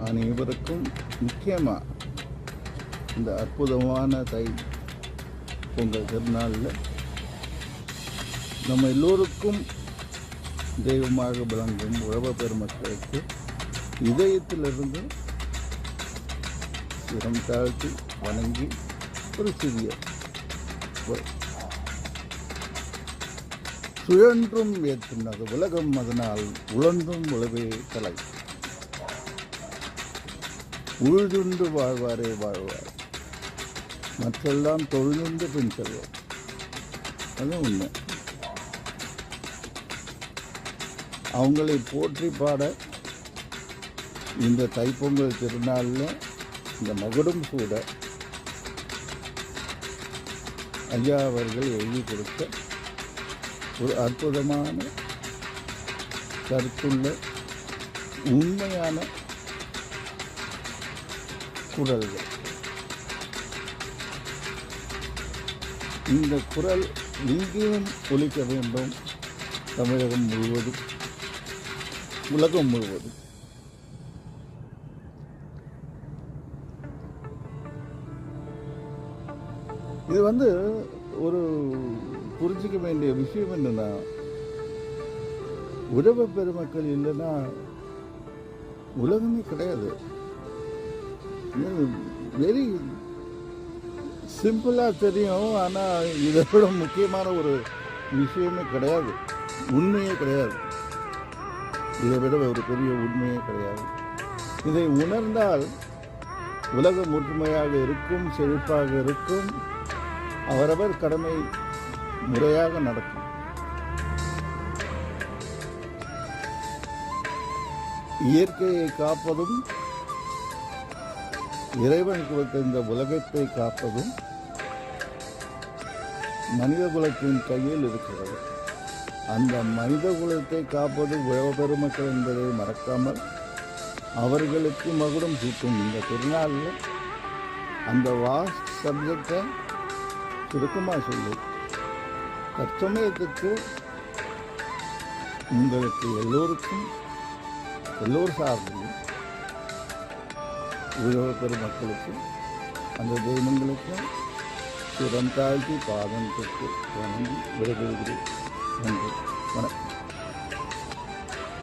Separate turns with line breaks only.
அனைவருக்கும் முக்கியமாக இந்த அற்புதமான தை பொங்கல் திருநாளில் நம்ம எல்லோருக்கும் தெய்வமாக விளங்கும் உழவ பெருமக்களுக்கு இதயத்திலிருந்து சிரம் தாழ்த்தி வணங்கி ஒரு சிறிய சுழன்றும் ஏற்றுனது உலகம், அதனால் உழன்றும் உழவே தலை, உழுதுண்டு வாழ்வாரே வாழ்வார், மற்றெல்லாம் தொழுதுண்டு பின் செல்வோம். அது உண்மை. அவங்களை போற்றி பாட இந்த தைப்பொங்கல் திருநாளில் இந்த மகுடம் கூட ஐயா அவர்கள் எழுதி கொடுத்த ஒரு அற்புதமான கருத்துள்ள உண்மையான குரல்கள். இந்த குரல் எங்கேயும் ஒலிக்க வேண்டும், தமிழகம் முழுவதும், உலகம் முழுவதும். இது ஒரு புரிஞ்சிக்க வேண்டிய விஷயம் என்னன்னா, உழவ பெருமக்கள் இல்லைன்னா உலகமே கிடையாது. வெரி சிம்பிளாக தெரியும், ஆனால் இதை விட முக்கியமான ஒரு விஷயமே கிடையாது, உண்மையே கிடையாது. இதை விட ஒரு பெரிய உண்மையே கிடையாது. இதை உணர்ந்தால் உலகம் ஒற்றுமையாக இருக்கும், செழிப்பாக இருக்கும், அவரவர் கடமை முறையாக நடக்கும். இயற்கையை காப்பதும், இறைவன் கொடுத்த இந்த உலகத்தை காப்பதும் மனித குலத்தின் கையில் இருக்கிறது. அந்த மனித குலத்தை காப்பது உழவ பெருமக்கள் என்பதை மறக்காமல் அவர்களுக்கு மகுடம் சூட்டும் இந்த திருநாளில் அந்த வாஸ்ட் சப்ஜெக்டை சுருக்கமாக சொல்லு. தற்சமயத்துக்கு உங்களுக்கு எல்லோருக்கும், எல்லோரும் சார்பிலும் உழவ பெருமக்களுக்கும் அந்த தெய்வங்களுக்கும் சிரம் தாழ்த்தி பாதம் தொட்டு வணங்கி விடைபெறுகிறேன். நன்றி, வணக்கம்.